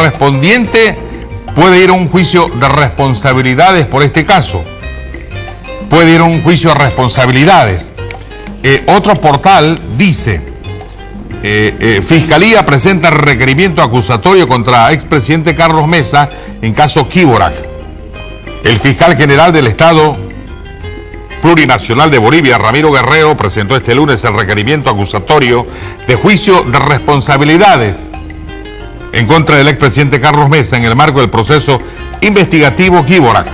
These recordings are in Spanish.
correspondiente puede ir a un juicio de responsabilidades por este caso. Puede ir a un juicio de responsabilidades. Otro portal dice, Fiscalía presenta requerimiento acusatorio contra expresidente Carlos Mesa en caso Kíborak. El fiscal general del Estado Plurinacional de Bolivia, Ramiro Guerrero, presentó este lunes el requerimiento acusatorio de juicio de responsabilidades en contra del expresidente Carlos Mesa en el marco del proceso investigativo Kíborak.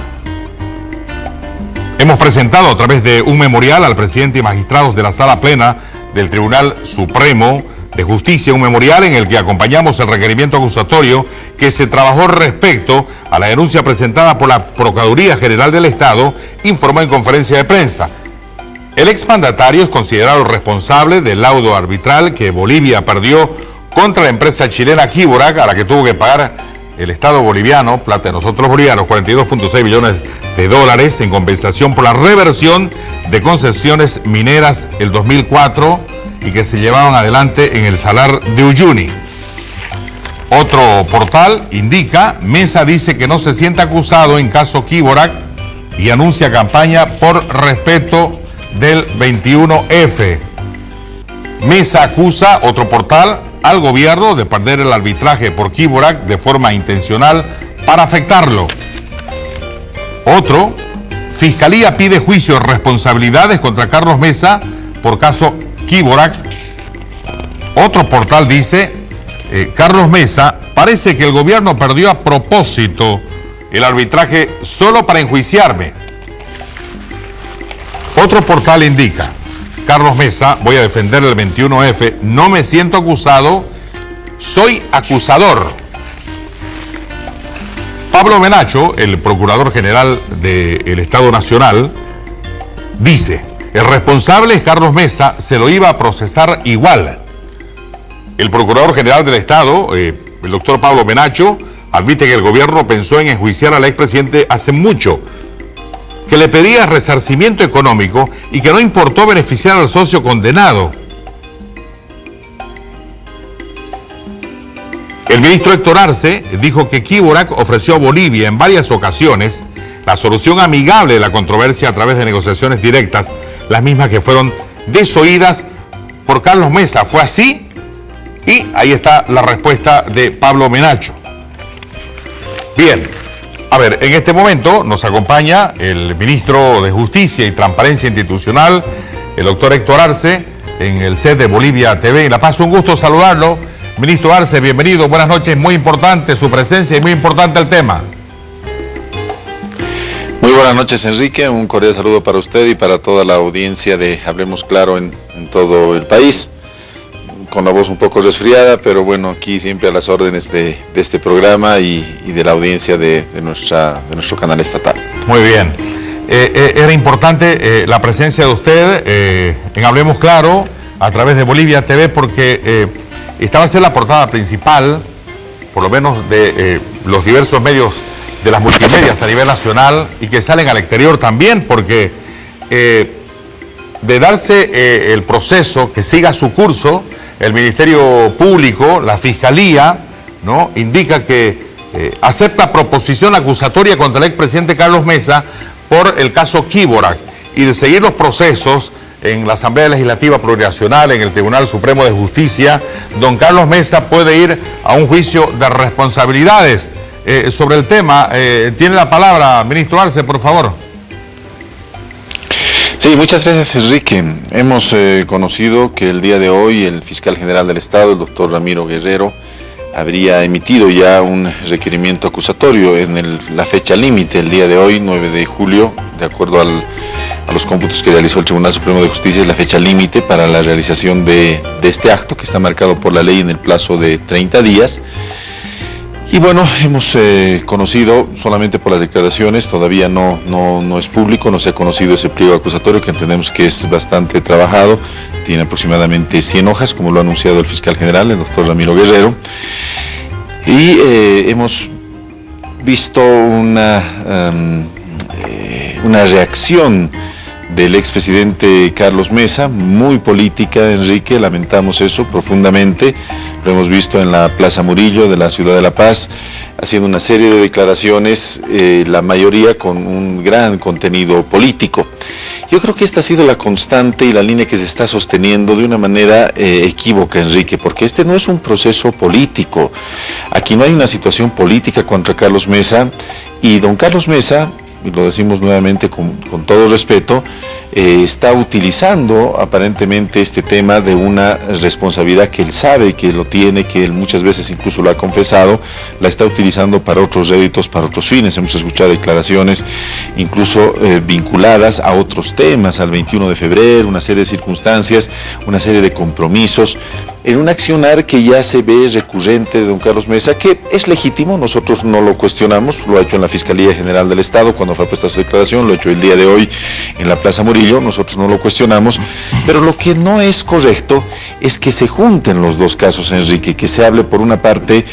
Hemos presentado a través de un memorial al presidente y magistrados de la Sala Plena del Tribunal Supremo de Justicia, un memorial en el que acompañamos el requerimiento acusatorio que se trabajó respecto a la denuncia presentada por la Procuraduría General del Estado, informó en conferencia de prensa. El exmandatario es considerado responsable del laudo arbitral que Bolivia perdió contra la empresa chilena Kíborak, a la que tuvo que pagar el Estado boliviano, plata de nosotros bolivianos, 42.6 millones de dólares en compensación por la reversión de concesiones mineras el 2004 y que se llevaban adelante en el Salar de Uyuni. Otro portal indica, Mesa dice que no se siente acusado en caso Kíborak y anuncia campaña por respeto del 21F. Mesa acusa, otro portal, al gobierno de perder el arbitraje por Kíborak de forma intencional para afectarlo. Otro, Fiscalía pide juicio de responsabilidades contra Carlos Mesa por caso Kíborak. Otro portal dice, Carlos Mesa, parece que el gobierno perdió a propósito el arbitraje solo para enjuiciarme. Otro portal indica, Carlos Mesa, voy a defender el 21F, no me siento acusado, soy acusador. Pablo Menacho, el Procurador General del Estado Nacional, dice, el responsable es Carlos Mesa, se lo iba a procesar igual. El Procurador General del Estado, el doctor Pablo Menacho, admite que el gobierno pensó en enjuiciar al expresidente hace mucho, que le pedía resarcimiento económico y que no importó beneficiar al socio condenado. El ministro Héctor Arce dijo que Kíborak ofreció a Bolivia en varias ocasiones la solución amigable de la controversia a través de negociaciones directas, las mismas que fueron desoídas por Carlos Mesa. ¿Fue así? Y ahí está la respuesta de Pablo Menacho. Bien. A ver, en este momento nos acompaña el ministro de Justicia y Transparencia Institucional, el doctor Héctor Arce, en el set de Bolivia TV en La Paz. Un gusto saludarlo. Ministro Arce, bienvenido, buenas noches. Muy importante su presencia y muy importante el tema. Muy buenas noches, Enrique. Un cordial saludo para usted y para toda la audiencia de Hablemos Claro en todo el país. Con la voz un poco resfriada, pero bueno, aquí siempre a las órdenes de este programa y de la audiencia de nuestro canal estatal. Muy bien. Era importante la presencia de usted en Hablemos Claro a través de Bolivia TV porque esta va a ser la portada principal, por lo menos de los diversos medios de las multimedias a nivel nacional y que salen al exterior también, porque de darse el proceso que siga su curso, el Ministerio Público, la Fiscalía, ¿no?, indica que acepta proposición acusatoria contra el expresidente Carlos Mesa por el caso Kíborak y de seguir los procesos en la Asamblea Legislativa Plurinacional, en el Tribunal Supremo de Justicia, don Carlos Mesa puede ir a un juicio de responsabilidades. Sobre el tema, tiene la palabra, ministro Arce, por favor. Sí, muchas gracias, Enrique. Hemos conocido que el día de hoy el fiscal general del Estado, el doctor Ramiro Guerrero, habría emitido ya un requerimiento acusatorio en la fecha límite, el día de hoy, 9 de julio, de acuerdo a los cómputos que realizó el Tribunal Supremo de Justicia, es la fecha límite para la realización de este acto, que está marcado por la ley en el plazo de 30 días. Y bueno, hemos conocido solamente por las declaraciones, todavía no es público, no se ha conocido ese pliego acusatorio que entendemos que es bastante trabajado, tiene aproximadamente 100 hojas, como lo ha anunciado el fiscal general, el doctor Ramiro Guerrero, y hemos visto una reacción del expresidente Carlos Mesa, muy política, Enrique, lamentamos eso profundamente, lo hemos visto en la Plaza Murillo de la ciudad de La Paz, haciendo una serie de declaraciones, la mayoría con un gran contenido político. Yo creo que esta ha sido la constante y la línea que se está sosteniendo de una manera equívoca, Enrique, porque este no es un proceso político, aquí no hay una situación política contra Carlos Mesa, y don Carlos Mesa, y lo decimos nuevamente con todo respeto, está utilizando aparentemente este tema de una responsabilidad que él sabe que lo tiene, que él muchas veces incluso lo ha confesado, la está utilizando para otros réditos, para otros fines. Hemos escuchado declaraciones incluso vinculadas a otros temas, al 21 de febrero, una serie de circunstancias, una serie de compromisos, en un accionar que ya se ve recurrente de don Carlos Mesa, que es legítimo, nosotros no lo cuestionamos, lo ha hecho en la Fiscalía General del Estado cuando fue puesta su declaración, lo ha hecho el día de hoy en la Plaza Murillo, nosotros no lo cuestionamos, pero lo que no es correcto es que se junten los dos casos, Enrique, que se hable por una parte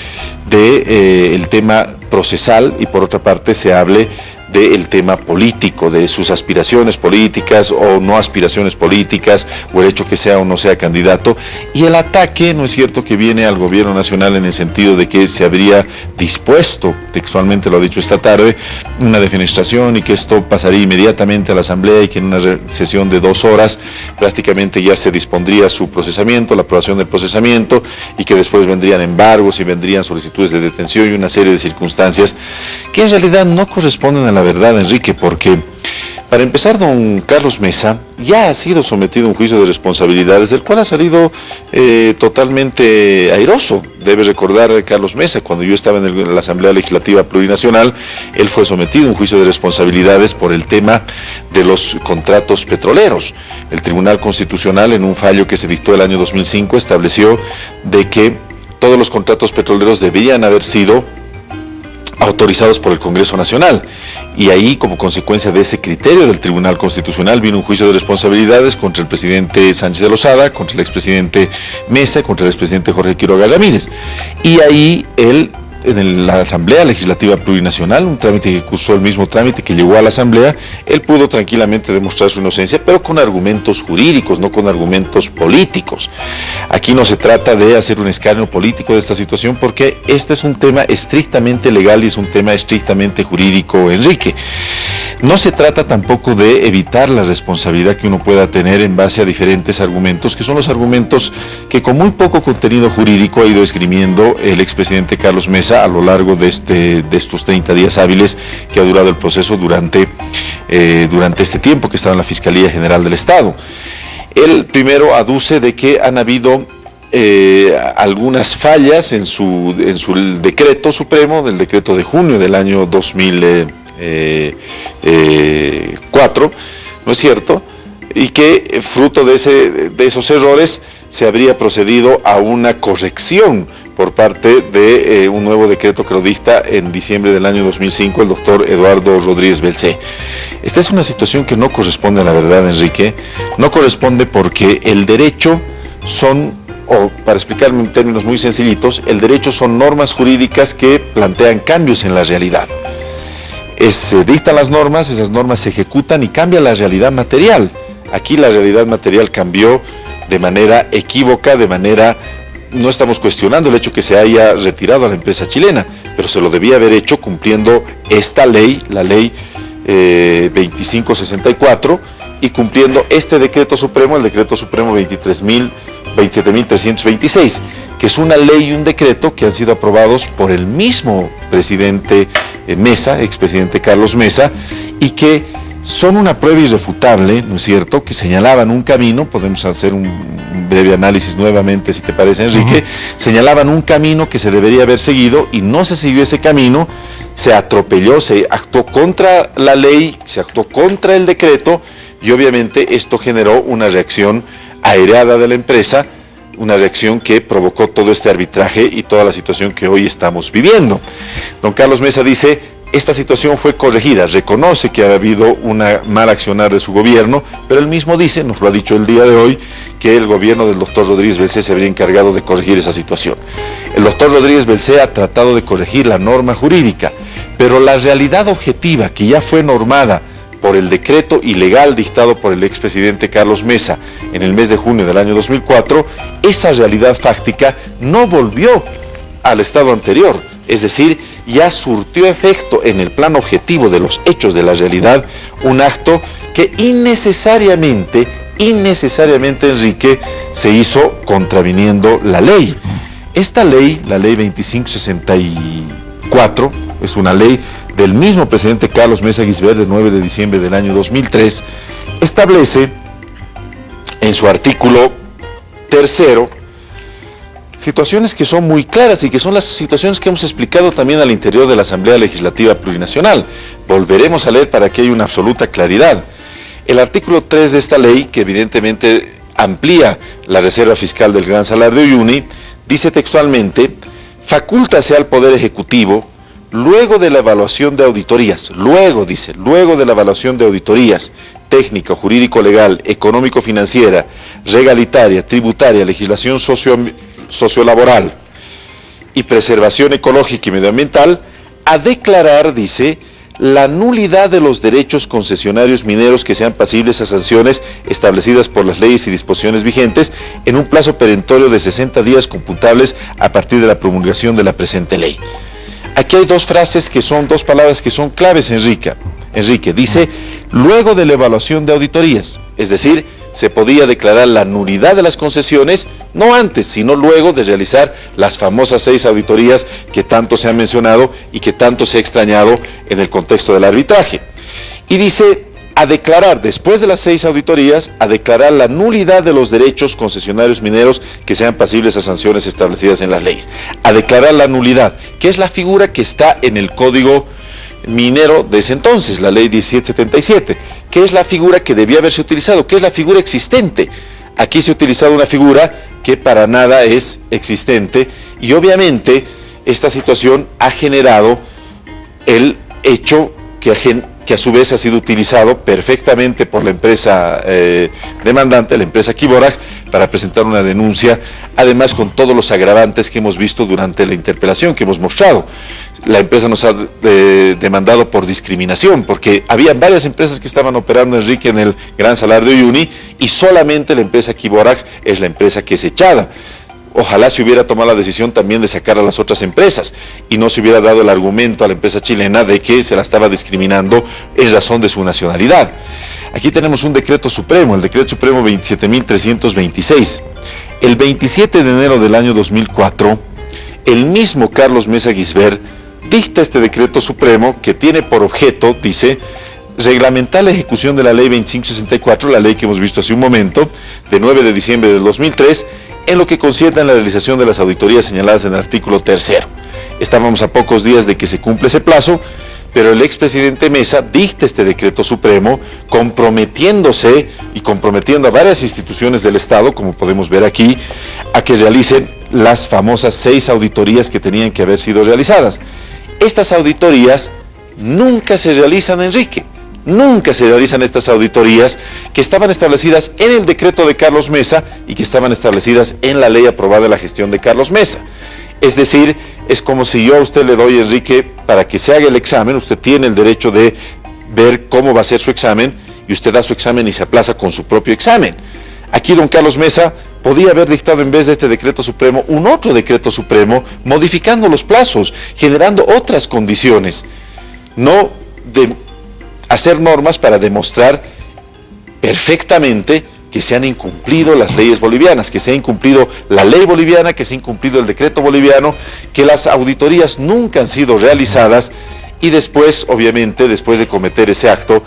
del tema procesal y por otra parte se hable del tema político, de sus aspiraciones políticas o no aspiraciones políticas, o el hecho que sea o no sea candidato, y el ataque, ¿no es cierto?, que viene al gobierno nacional en el sentido de que se habría dispuesto, textualmente lo ha dicho esta tarde, una defenestración y que esto pasaría inmediatamente a la Asamblea y que en una sesión de 2 horas prácticamente ya se dispondría su procesamiento, la aprobación del procesamiento, y que después vendrían embargos y vendrían solicitudes de detención y una serie de circunstancias que en realidad no corresponden a la verdad, Enrique, porque para empezar, don Carlos Mesa ya ha sido sometido a un juicio de responsabilidades del cual ha salido totalmente airoso. Debe recordar Carlos Mesa, cuando yo estaba en la Asamblea Legislativa Plurinacional, él fue sometido a un juicio de responsabilidades por el tema de los contratos petroleros. El Tribunal Constitucional, en un fallo que se dictó el año 2005, estableció de que todos los contratos petroleros debían haber sido autorizados por el Congreso Nacional, y ahí, como consecuencia de ese criterio del Tribunal Constitucional, vino un juicio de responsabilidades contra el presidente Sánchez de Lozada, contra el expresidente Mesa, contra el expresidente Jorge Quiroga Ramírez, y ahí él, en la Asamblea Legislativa Plurinacional, un trámite que cursó el mismo trámite que llegó a la Asamblea, él pudo tranquilamente demostrar su inocencia, pero con argumentos jurídicos, no con argumentos políticos. Aquí no se trata de hacer un escarnio político de esta situación, porque este es un tema estrictamente legal y es un tema estrictamente jurídico, Enrique. No se trata tampoco de evitar la responsabilidad que uno pueda tener en base a diferentes argumentos, que son los argumentos que con muy poco contenido jurídico ha ido esgrimiendo el expresidente Carlos Mesa a lo largo de estos 30 días hábiles que ha durado el proceso durante este tiempo que estaba en la Fiscalía General del Estado. Él primero aduce de que han habido algunas fallas en su decreto supremo, del decreto de junio del año 2004, ¿no es cierto?, y que fruto de esos errores se habría procedido a una corrección por parte de un nuevo decreto que lo dicta en diciembre del año 2005 el doctor Eduardo Rodríguez Belcé. Esta es una situación que no corresponde a la verdad, Enrique, no corresponde porque el derecho son, o para explicarme en términos muy sencillitos, el derecho son normas jurídicas que plantean cambios en la realidad. Se dictan las normas, esas normas se ejecutan y cambia la realidad material. Aquí la realidad material cambió de manera equívoca, no estamos cuestionando el hecho que se haya retirado a la empresa chilena, pero se lo debía haber hecho cumpliendo esta ley, la ley 2564, y cumpliendo este decreto supremo, el decreto supremo 27.326, que es una ley y un decreto que han sido aprobados por el mismo presidente Mesa, expresidente Carlos Mesa, y que son una prueba irrefutable, ¿no es cierto?, que señalaban un camino. Podemos hacer un breve análisis nuevamente, si te parece, Enrique. Señalaban un camino que se debería haber seguido y no se siguió ese camino, se atropelló, se actuó contra la ley, se actuó contra el decreto, y obviamente esto generó una reacción aireada de la empresa, una reacción que provocó todo este arbitraje y toda la situación que hoy estamos viviendo. Don Carlos Mesa dice: esta situación fue corregida, reconoce que ha habido una mal accionar de su gobierno, pero él mismo dice, nos lo ha dicho el día de hoy, que el gobierno del doctor Rodríguez Belcé se habría encargado de corregir esa situación. El doctor Rodríguez Belcé ha tratado de corregir la norma jurídica, pero la realidad objetiva que ya fue normada por el decreto ilegal dictado por el expresidente Carlos Mesa en el mes de junio del año 2004, esa realidad fáctica no volvió al estado anterior, es decir, ya surtió efecto en el plano objetivo de los hechos de la realidad, un acto que innecesariamente, Enrique, se hizo contraviniendo la ley. Esta ley, la ley 2564, es una ley del mismo presidente Carlos Mesa Gisbert de 9 de diciembre del año 2003, establece en su artículo 3 situaciones que son muy claras y que son las situaciones que hemos explicado también al interior de la Asamblea Legislativa Plurinacional. Volveremos a leer para que haya una absoluta claridad. El artículo 3 de esta ley, que evidentemente amplía la reserva fiscal del Gran Salar de Uyuni, dice textualmente: facúltase al Poder Ejecutivo, luego de la evaluación de auditorías, luego de la evaluación de auditorías, técnica, jurídico-legal, económico-financiera, regalitaria, tributaria, legislación sociolaboral y preservación ecológica y medioambiental, a declarar, dice, la nulidad de los derechos concesionarios mineros que sean pasibles a sanciones establecidas por las leyes y disposiciones vigentes en un plazo perentorio de 60 días computables a partir de la promulgación de la presente ley. Aquí hay dos frases que son, dos palabras que son claves, Enrique. Dice, luego de la evaluación de auditorías, es decir, se podía declarar la nulidad de las concesiones, no antes, sino luego de realizar las famosas 6 auditorías que tanto se han mencionado y que tanto se ha extrañado en el contexto del arbitraje. Y dice, a declarar, después de las 6 auditorías, a declarar la nulidad de los derechos concesionarios mineros que sean pasibles a sanciones establecidas en las leyes. A declarar la nulidad, que es la figura que está en el Código Minero de ese entonces, la ley 1777, que es la figura que debía haberse utilizado, que es la figura existente. Aquí se ha utilizado una figura que para nada es existente y obviamente esta situación ha generado el hecho que a su vez ha sido utilizado perfectamente por la empresa demandante, la empresa Quiborax, para presentar una denuncia, además con todos los agravantes que hemos visto durante la interpelación que hemos mostrado. La empresa nos ha demandado por discriminación, porque había varias empresas que estaban operando, Enrique, en el Gran Salar de Uyuni, y solamente la empresa Quiborax es la empresa que es echada. Ojalá se hubiera tomado la decisión también de sacar a las otras empresas y no se hubiera dado el argumento a la empresa chilena de que se la estaba discriminando en razón de su nacionalidad. Aquí tenemos un decreto supremo, el decreto supremo 27.326. El 27 de enero del año 2004, el mismo Carlos Mesa Gisbert dicta este decreto supremo que tiene por objeto, dice, reglamentar la ejecución de la ley 2564, la ley que hemos visto hace un momento, de 9 de diciembre del 2003, en lo que concierne a la realización de las auditorías señaladas en el artículo 3. Estábamos a pocos días de que se cumpla ese plazo, pero el expresidente Mesa dicta este decreto supremo comprometiéndose y comprometiendo a varias instituciones del Estado, como podemos ver aquí, a que realicen las famosas 6 auditorías que tenían que haber sido realizadas. Estas auditorías nunca se realizan, Enrique. Nunca se realizan estas auditorías que estaban establecidas en el decreto de Carlos Mesa y que estaban establecidas en la ley aprobada de la gestión de Carlos Mesa. Es decir, es como si yo a usted le doy, Enrique, para que se haga el examen, usted tiene el derecho de ver cómo va a ser su examen y usted da su examen y se aplaza con su propio examen. Aquí don Carlos Mesa podía haber dictado en vez de este decreto supremo un otro decreto supremo modificando los plazos, generando otras condiciones, no de hacer normas para demostrar perfectamente que se han incumplido las leyes bolivianas, que se ha incumplido la ley boliviana, que se ha incumplido el decreto boliviano, que las auditorías nunca han sido realizadas y después, obviamente, después de cometer ese acto,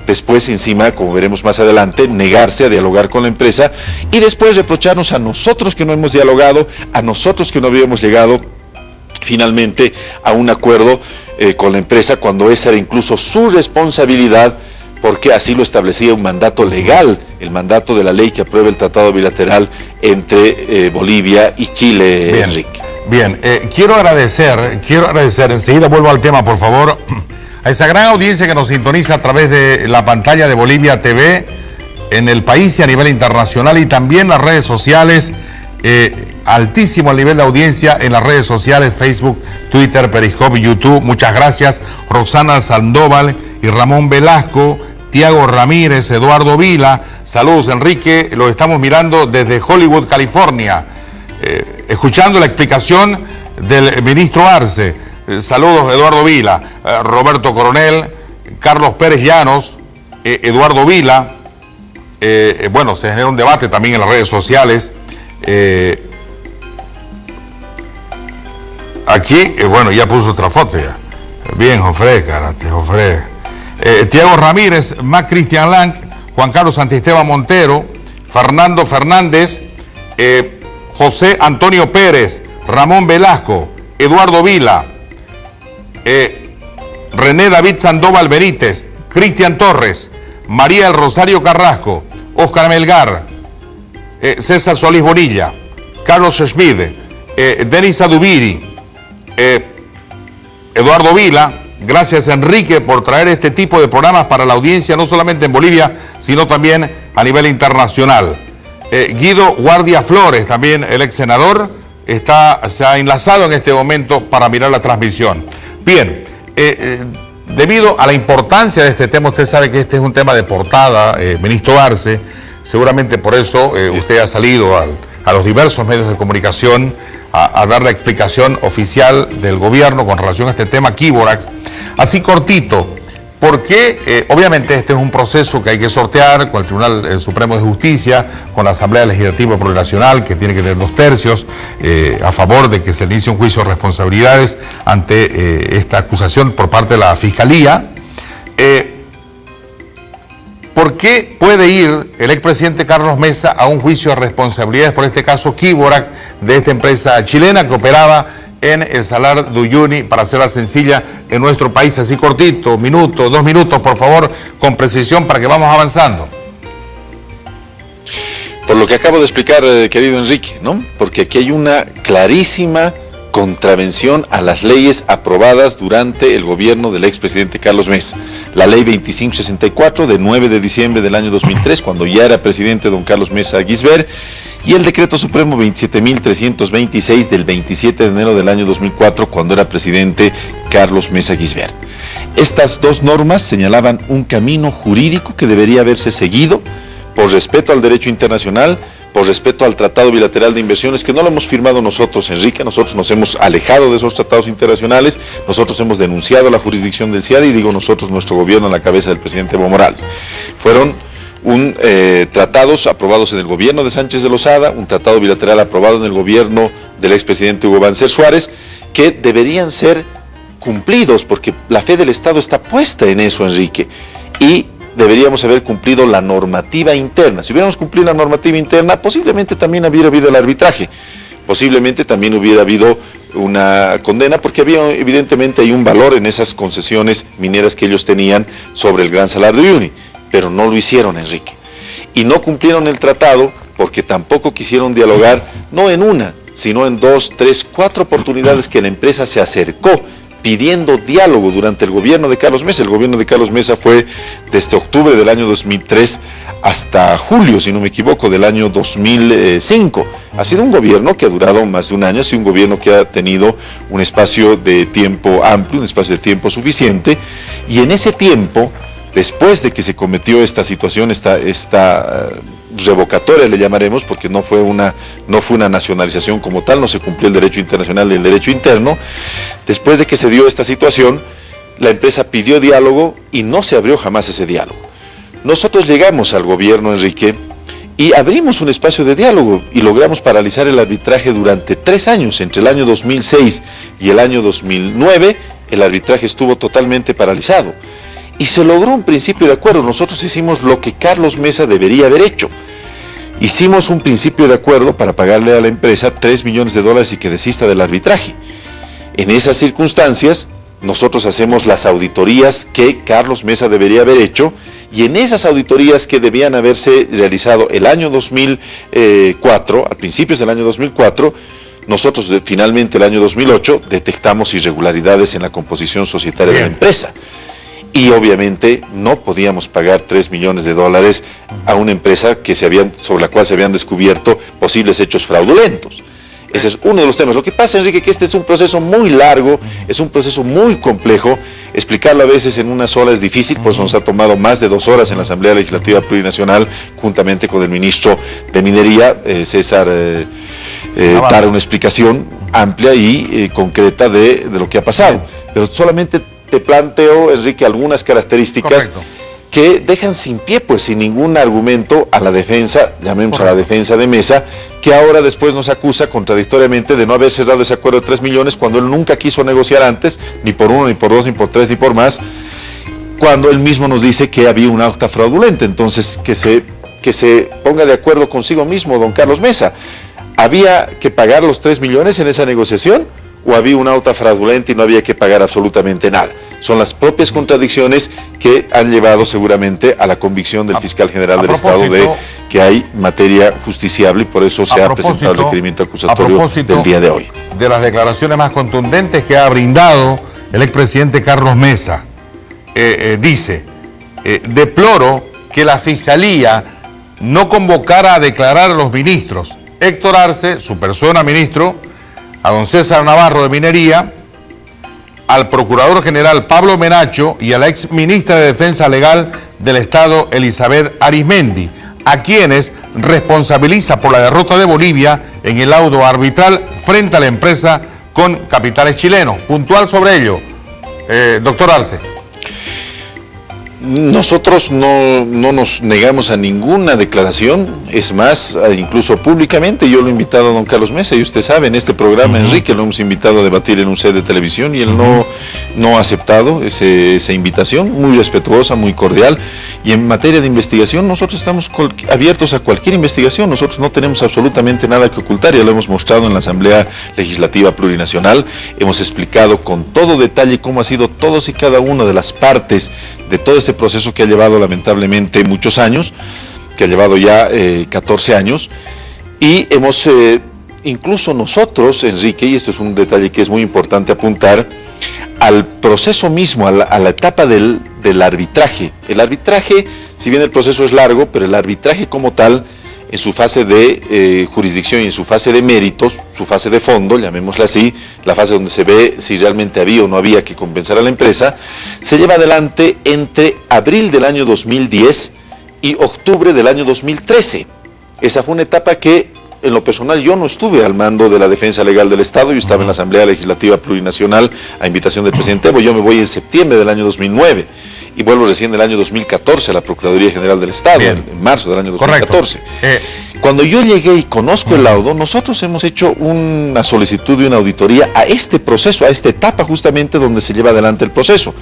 después encima, como veremos más adelante, negarse a dialogar con la empresa y después reprocharnos a nosotros que no hemos dialogado, a nosotros que no habíamos llegado finalmente a un acuerdo con la empresa cuando esa era incluso su responsabilidad, porque así lo establecía un mandato legal, el mandato de la ley que aprueba el tratado bilateral entre Bolivia y Chile. Bien, Enrique. Bien, quiero agradecer, enseguida vuelvo al tema, por favor, a esa gran audiencia que nos sintoniza a través de la pantalla de Bolivia TV, en el país y a nivel internacional, y también las redes sociales, altísimo el nivel de audiencia en las redes sociales, Facebook, Twitter, Periscope, YouTube. Muchas gracias, Roxana Sandoval y Ramón Velasco, Tiago Ramírez, Eduardo Vila. Saludos, Enrique, lo estamos mirando desde Hollywood, California, escuchando la explicación del ministro Arce. Saludos, Eduardo Vila. Roberto Coronel, Carlos Pérez Llanos, Eduardo Vila. Bueno, se genera un debate también en las redes sociales. Aquí, bueno, ya puso otra foto ya. Bien, Jofre, carate, Jofre. Tiago Ramírez, Mac Cristian Lang, Juan Carlos Santisteban Montero, Fernando Fernández, José Antonio Pérez, Ramón Velasco, Eduardo Vila, René David Sandoval Benítez, Cristian Torres, María El Rosario Carrasco, Óscar Melgar, César Solís Bonilla, Carlos Schmid, Denis Adubiri, Eduardo Vila. Gracias, Enrique, por traer este tipo de programas para la audiencia, no solamente en Bolivia, sino también a nivel internacional. Guido Guardia Flores, también el ex senador, se ha enlazado en este momento para mirar la transmisión. Bien, debido a la importancia de este tema, usted sabe que este es un tema de portada, ministro Arce, seguramente por eso usted ha salido a los diversos medios de comunicación a dar la explicación oficial del gobierno con relación a este tema Kíborax. Así cortito, porque obviamente este es un proceso que hay que sortear con el Tribunal Supremo de Justicia, con la Asamblea Legislativa Plurinacional, que tiene que tener 2/3, a favor de que se inicie un juicio de responsabilidades ante esta acusación por parte de la Fiscalía. ¿Por qué puede ir el expresidente Carlos Mesa a un juicio de responsabilidades por este caso Kíborax de esta empresa chilena que operaba en el Salar de Uyuni, para hacerla sencilla, en nuestro país? Así cortito, minuto, 2 minutos, por favor, con precisión para que vamos avanzando. Por lo que acabo de explicar, querido Enrique, ¿no? Porque aquí hay una clarísima contravención a las leyes aprobadas durante el gobierno del expresidente Carlos Mesa. La ley 2564 de 9 de diciembre del año 2003, cuando ya era presidente don Carlos Mesa Gisbert, y el decreto supremo 27.326 del 27 de enero del año 2004, cuando era presidente Carlos Mesa Gisbert. Estas dos normas señalaban un camino jurídico que debería haberse seguido por respeto al derecho internacional, por respeto al Tratado Bilateral de Inversiones, que no lo hemos firmado nosotros, Enrique. Nosotros nos hemos alejado de esos tratados internacionales, nosotros hemos denunciado la jurisdicción del CIADI, y digo nosotros, nuestro gobierno, a la cabeza del presidente Evo Morales. Fueron tratados aprobados en el gobierno de Sánchez de Lozada, un tratado bilateral aprobado en el gobierno del expresidente Hugo Banzer Suárez, que deberían ser cumplidos, porque la fe del Estado está puesta en eso, Enrique, y deberíamos haber cumplido la normativa interna. Si hubiéramos cumplido la normativa interna, posiblemente también hubiera habido el arbitraje, posiblemente también hubiera habido una condena, porque había evidentemente hay un valor en esas concesiones mineras que ellos tenían sobre el Gran Salar de Uyuni, pero no lo hicieron, Enrique. Y no cumplieron el tratado porque tampoco quisieron dialogar, no en una, sino en 2, 3, 4 oportunidades que la empresa se acercó pidiendo diálogo durante el gobierno de Carlos Mesa. El gobierno de Carlos Mesa fue desde octubre del año 2003 hasta julio, si no me equivoco, del año 2005. Ha sido un gobierno que ha durado más de un año, ha sido un gobierno que ha tenido un espacio de tiempo amplio, un espacio de tiempo suficiente, y en ese tiempo, después de que se cometió esta situación, esta revocatoria le llamaremos, porque no fue una nacionalización como tal, no se cumplió el derecho internacional y el derecho interno. Después de que se dio esta situación, la empresa pidió diálogo y no se abrió jamás ese diálogo. Nosotros llegamos al gobierno, Enrique, y abrimos un espacio de diálogo y logramos paralizar el arbitraje durante 3 años. Entre el año 2006 y el año 2009, el arbitraje estuvo totalmente paralizado. Y se logró un principio de acuerdo. Nosotros hicimos lo que Carlos Mesa debería haber hecho. Hicimos un principio de acuerdo para pagarle a la empresa $3 millones y que desista del arbitraje. En esas circunstancias, nosotros hacemos las auditorías que Carlos Mesa debería haber hecho, y en esas auditorías que debían haberse realizado el año 2004, a principios del año 2004, nosotros finalmente el año 2008 detectamos irregularidades en la composición societaria de la empresa. Y obviamente no podíamos pagar $3 millones a una empresa sobre la cual se habían descubierto posibles hechos fraudulentos. Ese es uno de los temas. Lo que pasa, Enrique, que este es un proceso muy largo, es un proceso muy complejo. Explicarlo a veces en una sola es difícil, por eso nos ha tomado más de 2 horas en la Asamblea Legislativa Plurinacional, juntamente con el ministro de Minería, César, dar una explicación amplia y concreta de lo que ha pasado. Pero solamente te planteo, Enrique, algunas características que dejan sin pie, pues sin ningún argumento a la defensa, llamemos a la defensa de Mesa, que ahora después nos acusa contradictoriamente de no haber cerrado ese acuerdo de 3 millones cuando él nunca quiso negociar antes, ni por 1, ni por 2, ni por 3, ni por más, cuando él mismo nos dice que había una acta fraudulenta. Entonces, que se ponga de acuerdo consigo mismo, don Carlos Mesa. ¿Había que pagar los 3 millones en esa negociación o había una acta fraudulenta y no había que pagar absolutamente nada? Son las propias contradicciones que han llevado seguramente a la convicción del fiscal general del Estado de que hay materia justiciable y por eso se ha presentado el requerimiento acusatorio del día de hoy. De las declaraciones más contundentes que ha brindado el expresidente Carlos Mesa, dice, deploro que la Fiscalía no convocara a declarar a los ministros Héctor Arce, su persona ministro, a don César Navarro de Minería, al Procurador General Pablo Menacho y a la ex ministra de Defensa Legal del Estado, Elizabeth Arizmendi, a quienes responsabiliza por la derrota de Bolivia en el laudo arbitral frente a la empresa con capitales chilenos. Puntual sobre ello, doctor Arce. Nosotros no nos negamos a ninguna declaración, es más, incluso públicamente yo lo he invitado a don Carlos Mesa, y usted sabe, en este programa, Enrique, lo hemos invitado a debatir en un set de televisión y él no ha aceptado esa invitación, muy respetuosa, muy cordial, y en materia de investigación nosotros estamos abiertos a cualquier investigación, nosotros no tenemos absolutamente nada que ocultar, ya lo hemos mostrado en la Asamblea Legislativa Plurinacional, hemos explicado con todo detalle cómo ha sido todos y cada una de las partes de todo este proceso que ha llevado lamentablemente muchos años, que ha llevado ya 14 años, y hemos, incluso nosotros, Enrique, y esto es un detalle que es muy importante apuntar, al proceso mismo, a la etapa del arbitraje. El arbitraje, si bien el proceso es largo, pero el arbitraje como tal, en su fase de jurisdicción y en su fase de méritos, su fase de fondo, llamémosla así, la fase donde se ve si realmente había o no había que compensar a la empresa, se lleva adelante entre abril del año 2010 y octubre del año 2013. Esa fue una etapa que, en lo personal, yo no estuve al mando de la defensa legal del Estado, yo estaba en la Asamblea Legislativa Plurinacional a invitación del presidente Evo, yo me voy en septiembre del año 2009. Y vuelvo recién del año 2014 a la Procuraduría General del Estado, en marzo del año 2014. Cuando yo llegué y conozco el laudo, nosotros hemos hecho una solicitud de una auditoría a este proceso, a esta etapa justamente donde se lleva adelante el proceso.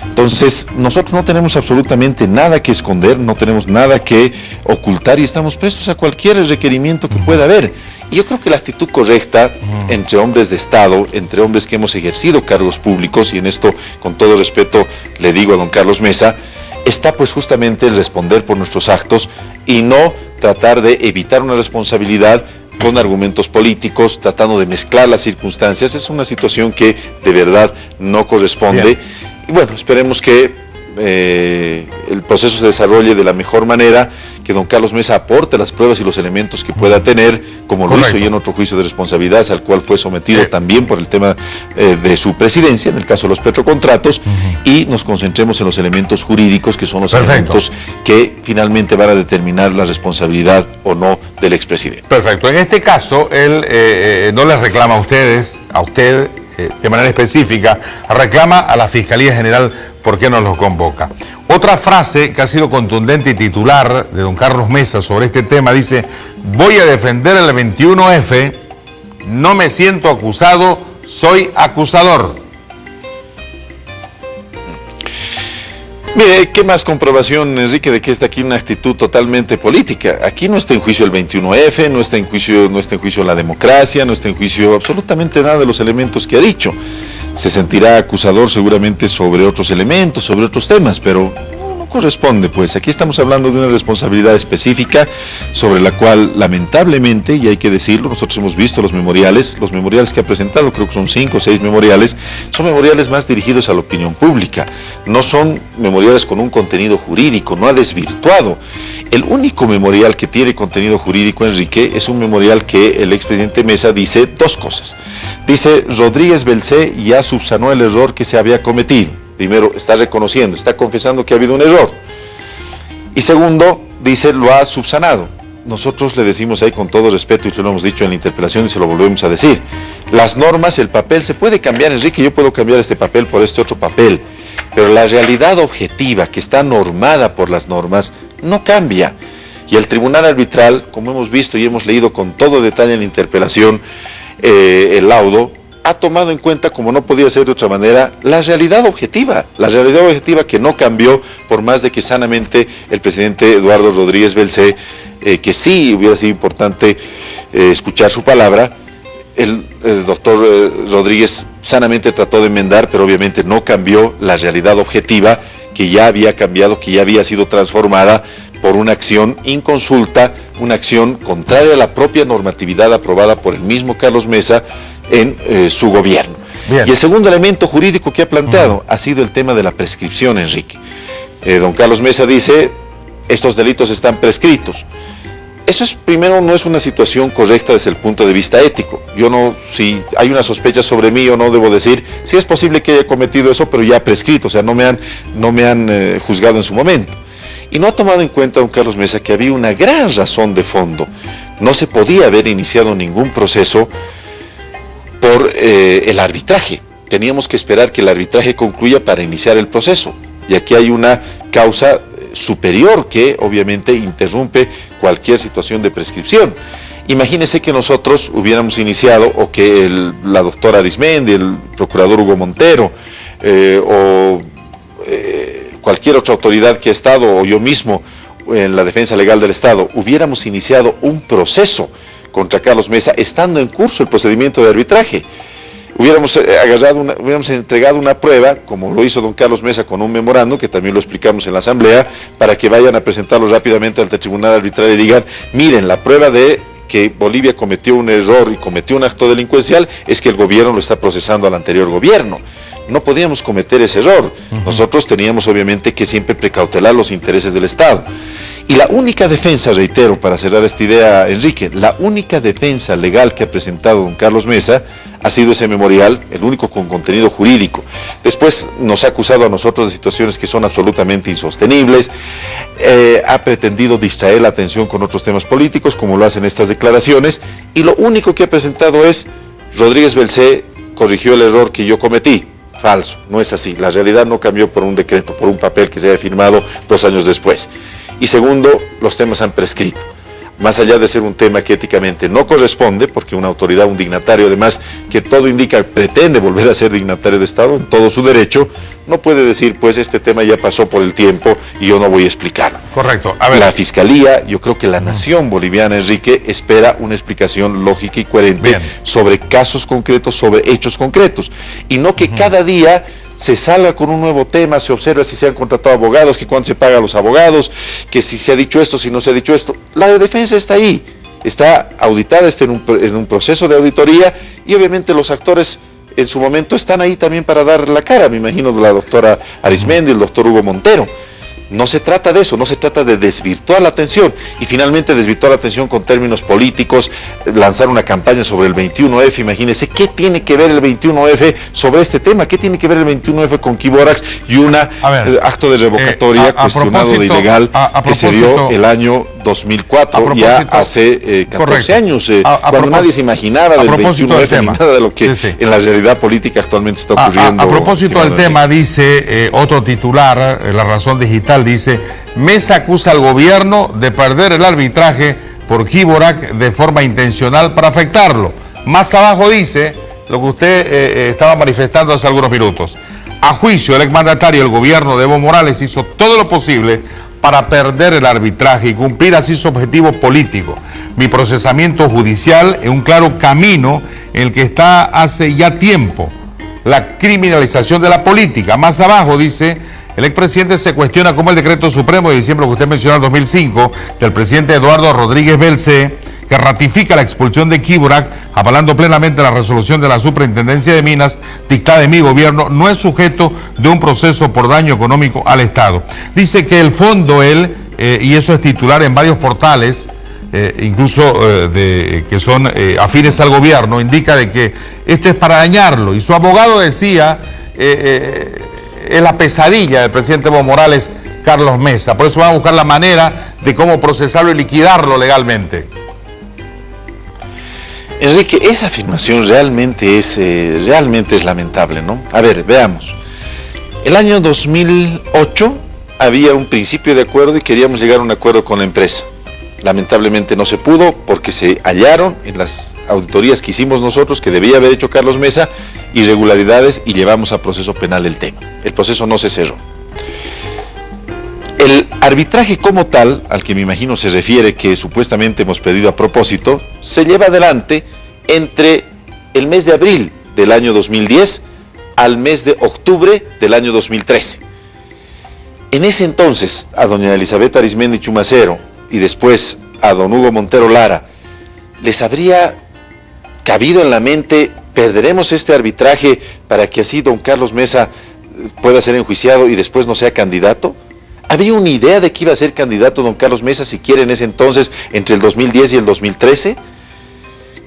Entonces, nosotros no tenemos absolutamente nada que esconder, no tenemos nada que ocultar y estamos prestos a cualquier requerimiento que pueda haber. Y yo creo que la actitud correcta entre hombres de Estado, entre hombres que hemos ejercido cargos públicos, y en esto, con todo respeto, le digo a don Carlos Mesa, está pues justamente el responder por nuestros actos y no tratar de evitar una responsabilidad con argumentos políticos, tratando de mezclar las circunstancias. Es una situación que de verdad no corresponde. Bien. Y bueno, esperemos que el proceso se desarrolle de la mejor manera, que don Carlos Mesa aporte las pruebas y los elementos que pueda tener, como lo hizo ya en otro juicio de responsabilidad, al cual fue sometido también por el tema de su presidencia, en el caso de los petrocontratos, y nos concentremos en los elementos jurídicos, que son los elementos que finalmente van a determinar la responsabilidad o no del expresidente. Perfecto. En este caso, él no les reclama a ustedes, a usted, de manera específica, reclama a la Fiscalía General por qué no los convoca. Otra frase que ha sido contundente y titular de don Carlos Mesa sobre este tema dice: voy a defender el 21F, no me siento acusado, soy acusador. Mire, ¿qué más comprobación, Enrique, de que está aquí una actitud totalmente política? Aquí no está en juicio el 21F, no está en juicio la democracia, no está en juicio absolutamente nada de los elementos que ha dicho. Se sentirá acusador seguramente sobre otros elementos, sobre otros temas, pero no corresponde, pues. Aquí estamos hablando de una responsabilidad específica sobre la cual, lamentablemente, y hay que decirlo, nosotros hemos visto los memoriales que ha presentado, creo que son 5 o 6 memoriales, son memoriales más dirigidos a la opinión pública, no son memoriales con un contenido jurídico, no ha desvirtuado. El único memorial que tiene contenido jurídico, Enrique, es un memorial que el expresidente Mesa dice dos cosas. Dice, Rodríguez Belcé ya subsanó el error que se había cometido. Primero, está reconociendo, está confesando que ha habido un error. Y segundo, dice, lo ha subsanado. Nosotros le decimos ahí con todo respeto, y se lo hemos dicho en la interpelación y se lo volvemos a decir. Las normas, el papel se puede cambiar, Enrique, yo puedo cambiar este papel por este otro papel, pero la realidad objetiva que está normada por las normas no cambia. Y el tribunal arbitral, como hemos visto y hemos leído con todo detalle en la interpelación, el laudo, ha tomado en cuenta, como no podía ser de otra manera, la realidad objetiva que no cambió, por más de que sanamente el presidente Eduardo Rodríguez Belcé, que sí hubiera sido importante escuchar su palabra, el doctor Rodríguez sanamente trató de enmendar, pero obviamente no cambió la realidad objetiva que ya había cambiado, que ya había sido transformada por una acción inconsulta, una acción contraria a la propia normatividad aprobada por el mismo Carlos Mesa en su gobierno. Bien. Y el segundo elemento jurídico que ha planteado ha sido el tema de la prescripción, Enrique. Don Carlos Mesa dice, estos delitos están prescritos. Eso es, primero, no es una situación correcta desde el punto de vista ético. Yo no, si hay una sospecha sobre mí o no, debo decir, sí es posible que haya cometido eso, pero ya prescrito, o sea, no me han juzgado en su momento. Y no ha tomado en cuenta, don Carlos Mesa, que había una gran razón de fondo. No se podía haber iniciado ningún proceso por el arbitraje. Teníamos que esperar que el arbitraje concluya para iniciar el proceso. Y aquí hay una causa superior que obviamente interrumpe cualquier situación de prescripción. Imagínese que nosotros hubiéramos iniciado, o que la doctora Arismendi, el procurador Hugo Montero, cualquier otra autoridad que ha estado, o yo mismo en la defensa legal del Estado, hubiéramos iniciado un proceso contra Carlos Mesa, estando en curso el procedimiento de arbitraje. Hubiéramos entregado una prueba, como lo hizo don Carlos Mesa con un memorando, que también lo explicamos en la asamblea, para que vayan a presentarlo rápidamente ante el tribunal arbitral y digan, miren, la prueba de que Bolivia cometió un error y cometió un acto delincuencial es que el gobierno lo está procesando al anterior gobierno. No podíamos cometer ese error. Nosotros teníamos obviamente que siempre precautelar los intereses del Estado. Y la única defensa, reitero, para cerrar esta idea, Enrique, la única defensa legal que ha presentado don Carlos Mesa ha sido ese memorial, el único con contenido jurídico. Después nos ha acusado a nosotros de situaciones que son absolutamente insostenibles, ha pretendido distraer la atención con otros temas políticos, como lo hacen estas declaraciones, y lo único que ha presentado es, Rodríguez Belcé corrigió el error que yo cometí. Falso, no es así. La realidad no cambió por un decreto, por un papel que se haya firmado 2 años después. Y segundo, los temas han prescrito. Más allá de ser un tema que éticamente no corresponde, porque una autoridad, un dignatario, además, que todo indica, pretende volver a ser dignatario de Estado en todo su derecho, no puede decir, pues este tema ya pasó por el tiempo y yo no voy a explicarlo. Correcto. A ver. La Fiscalía, yo creo que la nación boliviana, Enrique, espera una explicación lógica y coherente sobre casos concretos, sobre hechos concretos, y no que cada día se salga con un nuevo tema, se observa si se han contratado abogados, que cuánto se paga a los abogados, que si se ha dicho esto, si no se ha dicho esto. La defensa está ahí, está auditada, está en un proceso de auditoría, y obviamente los actores en su momento están ahí también para dar la cara, me imagino de la doctora Arismendi, el doctor Hugo Montero. No se trata de eso, no se trata de desvirtuar la atención, y finalmente desvirtuar la atención con términos políticos, lanzar una campaña sobre el 21F, imagínense, ¿qué tiene que ver el 21F sobre este tema? ¿Qué tiene que ver el 21F con Kiborax y un acto de revocatoria cuestionado de ilegal que se dio el año 2004, ya hace 14 años, cuando nadie se imaginaba del 21F ni nada de lo que en la realidad política actualmente está ocurriendo? A propósito del tema, dice otro titular, La Razón Digital, dice, Mesa acusa al gobierno de perder el arbitraje por Kiborax de forma intencional para afectarlo. Más abajo dice lo que usted estaba manifestando hace algunos minutos. A juicio del exmandatario, el gobierno de Evo Morales hizo todo lo posible para perder el arbitraje y cumplir así su objetivo político. Mi procesamiento judicial es un claro camino en el que está hace ya tiempo la criminalización de la política. Más abajo dice, el expresidente se cuestiona cómo el decreto supremo de diciembre que usted mencionó en 2005 del presidente Eduardo Rodríguez Belcé, que ratifica la expulsión de Kiborax, avalando plenamente la resolución de la Superintendencia de Minas dictada en mi gobierno, no es sujeto de un proceso por daño económico al Estado. Dice que el fondo él y eso es titular en varios portales, incluso que son afines al gobierno, indica de que esto es para dañarlo, y su abogado decía, es la pesadilla del presidente Evo Morales, Carlos Mesa, por eso van a buscar la manera de cómo procesarlo y liquidarlo legalmente. Enrique, esa afirmación realmente es lamentable, ¿no? A ver, veamos. El año 2008 había un principio de acuerdo y queríamos llegar a un acuerdo con la empresa. Lamentablemente no se pudo porque se hallaron en las auditorías que hicimos nosotros, que debía haber hecho Carlos Mesa, irregularidades y llevamos a proceso penal el tema. El proceso no se cerró. El arbitraje como tal, al que me imagino se refiere que supuestamente hemos pedido a propósito, se lleva adelante entre el mes de abril del año 2010 al mes de octubre del año 2013. En ese entonces, a doña Elizabeth Arizmendi Chumacero y después a don Hugo Montero Lara, ¿les habría cabido en la mente, perderemos este arbitraje para que así don Carlos Mesa pueda ser enjuiciado y después no sea candidato? ¿Había una idea de que iba a ser candidato don Carlos Mesa siquiera en ese entonces, entre el 2010 y el 2013?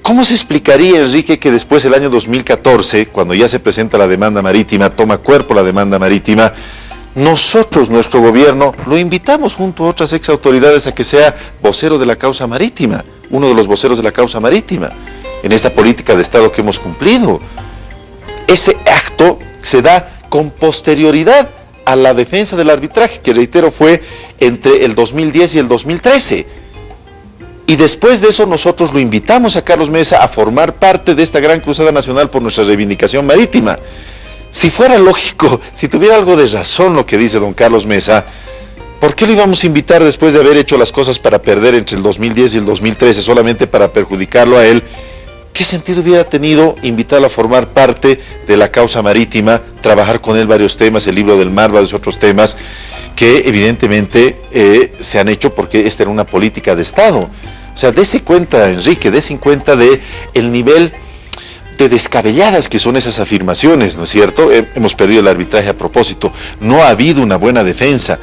¿Cómo se explicaría, Enrique, que después, el año 2014, cuando ya se presenta la demanda marítima, toma cuerpo la demanda marítima, nosotros, nuestro gobierno, lo invitamos junto a otras ex autoridades a que sea vocero de la causa marítima, uno de los voceros de la causa marítima, en esta política de Estado que hemos cumplido? Ese acto se da con posterioridad a la defensa del arbitraje, que reitero fue entre el 2010 y el 2013. Y después de eso nosotros lo invitamos a Carlos Mesa a formar parte de esta gran cruzada nacional por nuestra reivindicación marítima. Si fuera lógico, si tuviera algo de razón lo que dice don Carlos Mesa, ¿por qué lo íbamos a invitar después de haber hecho las cosas para perder entre el 2010 y el 2013 solamente para perjudicarlo a él? ¿Qué sentido hubiera tenido invitarlo a formar parte de la causa marítima, trabajar con él varios temas, el libro del mar, varios otros temas que evidentemente se han hecho porque esta era una política de Estado? O sea, dése cuenta, Enrique, dése cuenta de el nivel de descabelladas que son esas afirmaciones, ¿no es cierto? Hemos perdido el arbitraje a propósito, no ha habido una buena defensa.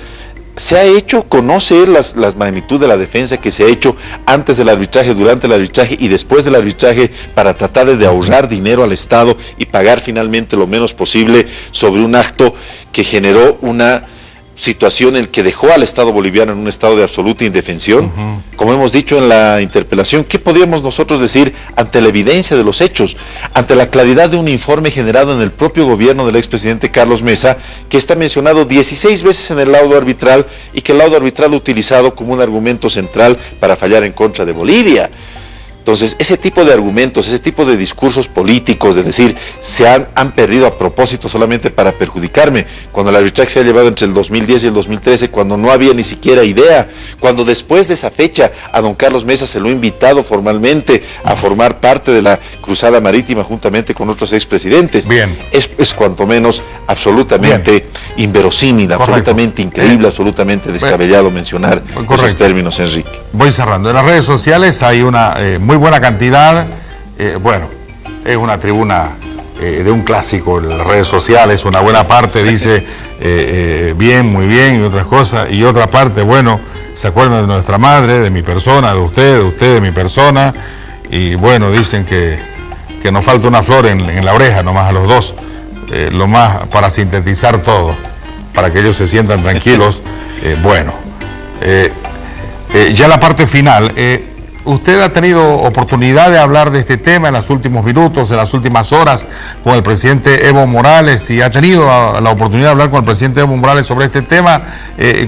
Se ha hecho, conoce las magnitud de la defensa que se ha hecho antes del arbitraje, durante el arbitraje y después del arbitraje para tratar de ahorrar dinero al Estado y pagar finalmente lo menos posible sobre un acto que generó una situación en que dejó al Estado boliviano en un estado de absoluta indefensión. Como hemos dicho en la interpelación, ¿qué podríamos nosotros decir ante la evidencia de los hechos, ante la claridad de un informe generado en el propio gobierno del expresidente Carlos Mesa, que está mencionado 16 veces en el laudo arbitral y que el laudo arbitral utilizado como un argumento central para fallar en contra de Bolivia? Entonces, ese tipo de argumentos, ese tipo de discursos políticos, de decir, se han perdido a propósito solamente para perjudicarme, cuando el arbitraje se ha llevado entre el 2010 y el 2013, cuando no había ni siquiera idea, cuando después de esa fecha a don Carlos Mesa se lo ha invitado formalmente a formar parte de la cruzada marítima juntamente con otros expresidentes. Bien. Es cuanto menos absolutamente inverosímil, correcto, absolutamente increíble, absolutamente descabellado mencionar esos términos, Enrique. Voy cerrando. En las redes sociales hay una muy buena cantidad, bueno, es una tribuna de un clásico en las redes sociales, una buena parte dice bien, muy bien y otras cosas, y otra parte, bueno, se acuerdan de nuestra madre, de mi persona, de usted de mi persona, y bueno, dicen que nos falta una flor en la oreja, nomás a los dos, lo más para sintetizar todo, para que ellos se sientan tranquilos. Bueno, ya la parte final, ¿usted ha tenido oportunidad de hablar de este tema en los últimos minutos, en las últimas horas con el presidente Evo Morales? Si ha tenido la oportunidad de hablar con el presidente Evo Morales sobre este tema,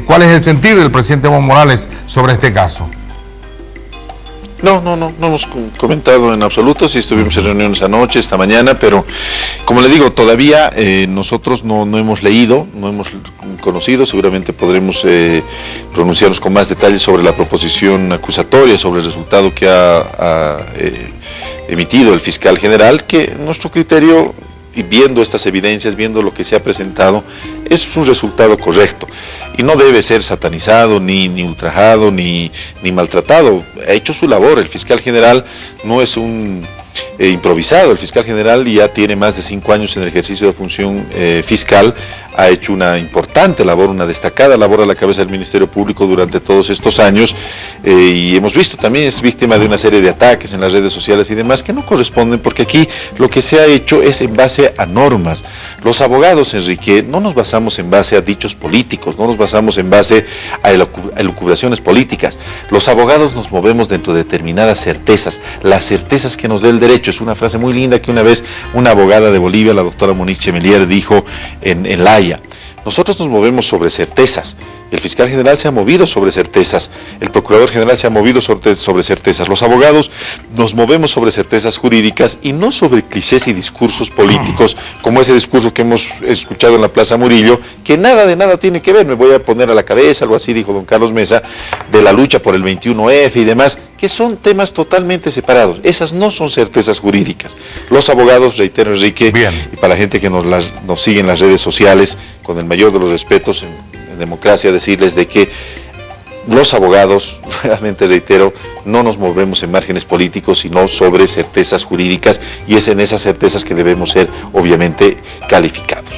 ¿cuál es el sentir del presidente Evo Morales sobre este caso? No hemos comentado en absoluto. Sí estuvimos en reuniones anoche, esta mañana, pero como le digo, todavía nosotros no hemos leído, no hemos conocido. Seguramente podremos pronunciarnos con más detalles sobre la proposición acusatoria, sobre el resultado que ha emitido el fiscal general, que nuestro criterio, y viendo estas evidencias, viendo lo que se ha presentado, es un resultado correcto y no debe ser satanizado, ni ultrajado, ni maltratado. Ha hecho su labor. El fiscal general no es un improvisado. El fiscal general ya tiene más de 5 años en el ejercicio de función fiscal, ha hecho una importante labor, una destacada labor a la cabeza del Ministerio Público durante todos estos años, y hemos visto también es víctima de una serie de ataques en las redes sociales y demás que no corresponden, porque aquí lo que se ha hecho es en base a normas. Los abogados, Enrique, no nos basamos en base a dichos políticos, no nos basamos en base a elucubraciones políticas. Los abogados nos movemos dentro de determinadas certezas, las certezas que nos dé el derecho. Es una frase muy linda que una vez una abogada de Bolivia, la doctora Monique Chemelier, dijo en La Haya. Nosotros nos movemos sobre certezas. El fiscal general se ha movido sobre certezas, el procurador general se ha movido sobre certezas, los abogados nos movemos sobre certezas jurídicas y no sobre clichés y discursos políticos, como ese discurso que hemos escuchado en la Plaza Murillo, que nada de nada tiene que ver. Me voy a poner a la cabeza, algo así dijo don Carlos Mesa, de la lucha por el 21F y demás, que son temas totalmente separados. Esas no son certezas jurídicas. Los abogados, reitero, Enrique, bien, y para la gente que nos sigue en las redes sociales, con el mayor de los respetos en democracia, decirles de que los abogados, realmente reitero, no nos movemos en márgenes políticos, sino sobre certezas jurídicas, y es en esas certezas que debemos ser, obviamente, calificados.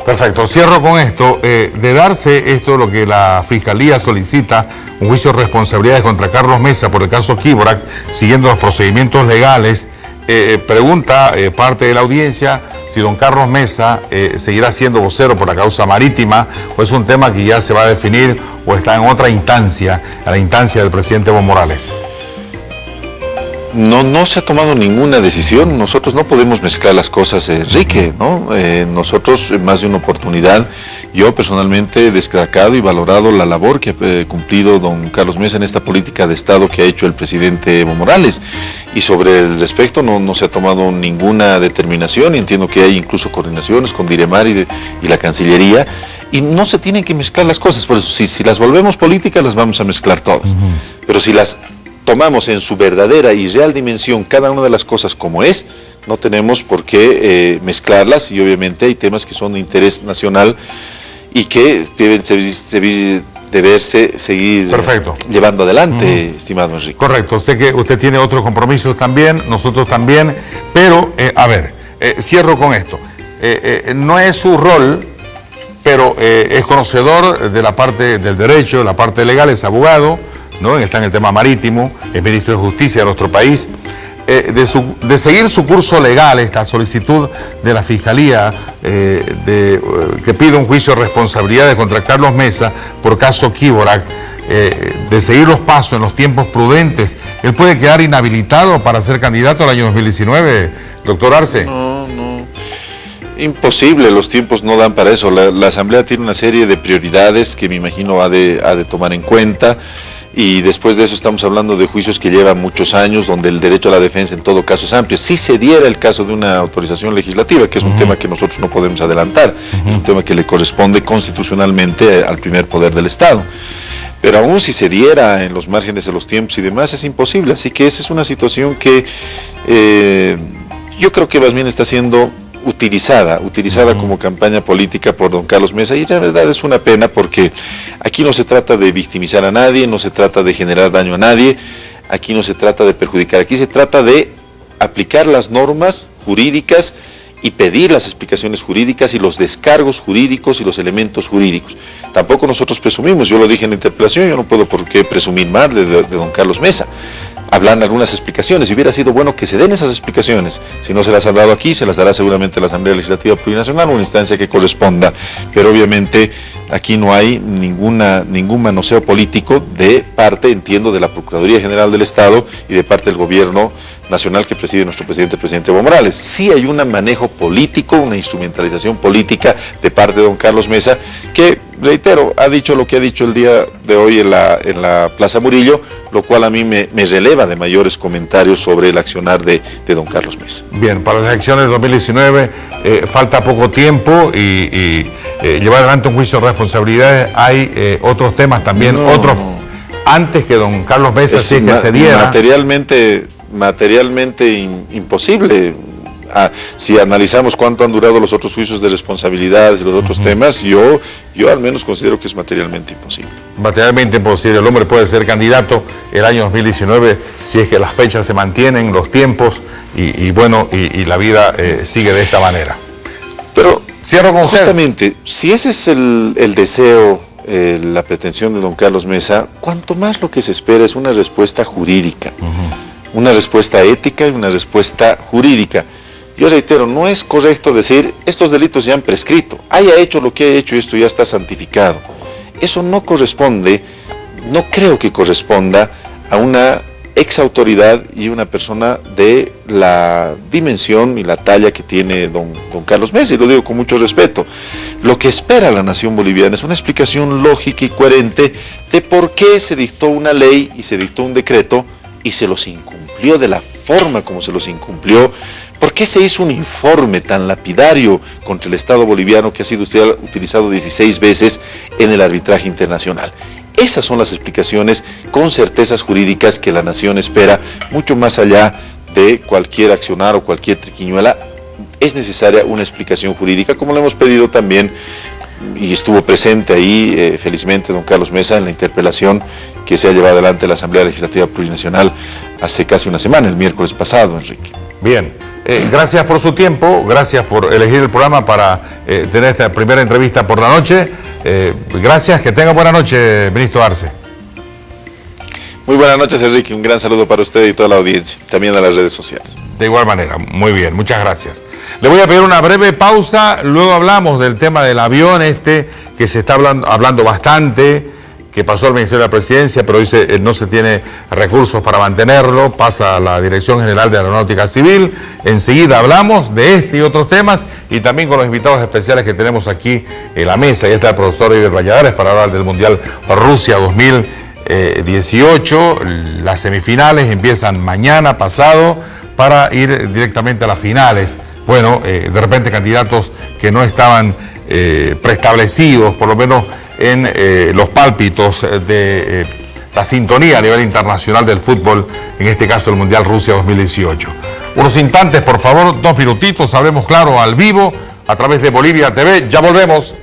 Perfecto, cierro con esto. De darse esto, lo que la Fiscalía solicita, un juicio de responsabilidades contra Carlos Mesa por el caso Kíborak, siguiendo los procedimientos legales, pregunta parte de la audiencia si don Carlos Mesa seguirá siendo vocero por la causa marítima, o es un tema que ya se va a definir o está en otra instancia, a la instancia del presidente Evo Morales. No se ha tomado ninguna decisión. Nosotros no podemos mezclar las cosas, Enrique, ¿no? Nosotros, en más de una oportunidad, yo personalmente he destacado y valorado la labor que ha cumplido don Carlos Mesa en esta política de Estado que ha hecho el presidente Evo Morales. Y sobre el respecto no se ha tomado ninguna determinación, y entiendo que hay incluso coordinaciones con Diremar y la Cancillería, y no se tienen que mezclar las cosas. Por eso, si las volvemos políticas, las vamos a mezclar todas. Pero si las tomamos en su verdadera y real dimensión cada una de las cosas como es, no tenemos por qué mezclarlas, y obviamente hay temas que son de interés nacional y que deben seguir llevando adelante, estimado Enrique. Correcto, sé que usted tiene otros compromisos también, nosotros también, pero cierro con esto. No es su rol, pero es conocedor de la parte del derecho, de la parte legal, es abogado, ¿no? Está en el tema marítimo, es ministro de Justicia de nuestro país. De seguir su curso legal, esta solicitud de la Fiscalía que pide un juicio de responsabilidades contra Carlos Mesa por caso Kíborak, de seguir los pasos en los tiempos prudentes, ¿él puede quedar inhabilitado para ser candidato al año 2019, doctor Arce? No, imposible, los tiempos no dan para eso. La Asamblea tiene una serie de prioridades que me imagino ha de tomar en cuenta. Y después de eso estamos hablando de juicios que llevan muchos años, donde el derecho a la defensa en todo caso es amplio. Si se diera el caso de una autorización legislativa, que es un tema que nosotros no podemos adelantar, es un tema que le corresponde constitucionalmente al primer poder del Estado. Pero aún si se diera en los márgenes de los tiempos y demás, es imposible. Así que esa es una situación que yo creo que más bien está siendo utilizada como campaña política por don Carlos Mesa, y la verdad es una pena, porque aquí no se trata de victimizar a nadie, no se trata de generar daño a nadie, aquí no se trata de perjudicar, aquí se trata de aplicar las normas jurídicas y pedir las explicaciones jurídicas y los descargos jurídicos y los elementos jurídicos. Tampoco nosotros presumimos, yo lo dije en la interpelación, yo no puedo por qué presumir más de don Carlos Mesa. Hablan algunas explicaciones, y hubiera sido bueno que se den esas explicaciones. Si no se las han dado aquí, se las dará seguramente la Asamblea Legislativa Plurinacional, una instancia que corresponda, pero obviamente aquí no hay ningún manoseo político de parte, entiendo, de la Procuraduría General del Estado y de parte del gobierno nacional que preside nuestro presidente, el presidente Evo Morales. Sí hay un manejo político, una instrumentalización política de parte de don Carlos Mesa, que, reitero, ha dicho lo que ha dicho el día de hoy en la Plaza Murillo, lo cual a mí me releva de mayores comentarios sobre el accionar de don Carlos Mesa. Bien, para las elecciones de 2019 falta poco tiempo, y llevar adelante un juicio de responsabilidades. Hay otros temas también, antes que don Carlos Mesa sí que se diera. Materialmente imposible. si analizamos cuánto han durado los otros juicios de responsabilidad y los otros temas, yo al menos considero que es materialmente imposible. Materialmente imposible. El hombre puede ser candidato el año 2019 si es que las fechas se mantienen, los tiempos y la vida sigue de esta manera. Pero cierro con justamente, si ese es el deseo, la pretensión de don Carlos Mesa, cuanto más lo que se espera es una respuesta jurídica, una respuesta ética y una respuesta jurídica. Yo reitero, no es correcto decir, estos delitos ya han prescrito, haya hecho lo que haya hecho y esto ya está santificado. Eso no corresponde, no creo que corresponda a una ex autoridad y una persona de la dimensión y la talla que tiene don Carlos Mesa, y lo digo con mucho respeto. Lo que espera la nación boliviana es una explicación lógica y coherente de por qué se dictó una ley y se dictó un decreto y se los incumplió de la forma como se los incumplió. ¿Por qué se hizo un informe tan lapidario contra el Estado boliviano que ha sido utilizado 16 veces en el arbitraje internacional? Esas son las explicaciones con certezas jurídicas que la nación espera, mucho más allá de cualquier accionar o cualquier triquiñuela. Es necesaria una explicación jurídica, como lo hemos pedido también, y estuvo presente ahí, felizmente, don Carlos Mesa, en la interpelación que se ha llevado adelante en la Asamblea Legislativa Plurinacional hace casi una semana, el miércoles pasado, Enrique. Bien, gracias por su tiempo, gracias por elegir el programa para tener esta primera entrevista por la noche. Gracias, que tenga buena noche, ministro Arce. Muy buenas noches, Enrique, un gran saludo para usted y toda la audiencia, también a las redes sociales. De igual manera, muy bien, muchas gracias. Le voy a pedir una breve pausa, luego hablamos del tema del avión que se está hablando bastante, que pasó al Ministerio de la Presidencia, pero dice no se tiene recursos para mantenerlo, pasa a la Dirección General de Aeronáutica Civil. Enseguida hablamos de este y otros temas, y también con los invitados especiales que tenemos aquí en la mesa. Y está el profesor Iber Valladares para hablar del Mundial Rusia 2018. Las semifinales empiezan mañana pasado para ir directamente a las finales. Bueno, de repente candidatos que no estaban preestablecidos, por lo menos en los pálpitos de la sintonía a nivel internacional del fútbol, en este caso el Mundial Rusia 2018. Unos instantes, por favor, 2 minutitos, hablemos claro al vivo a través de Bolivia TV. Ya volvemos.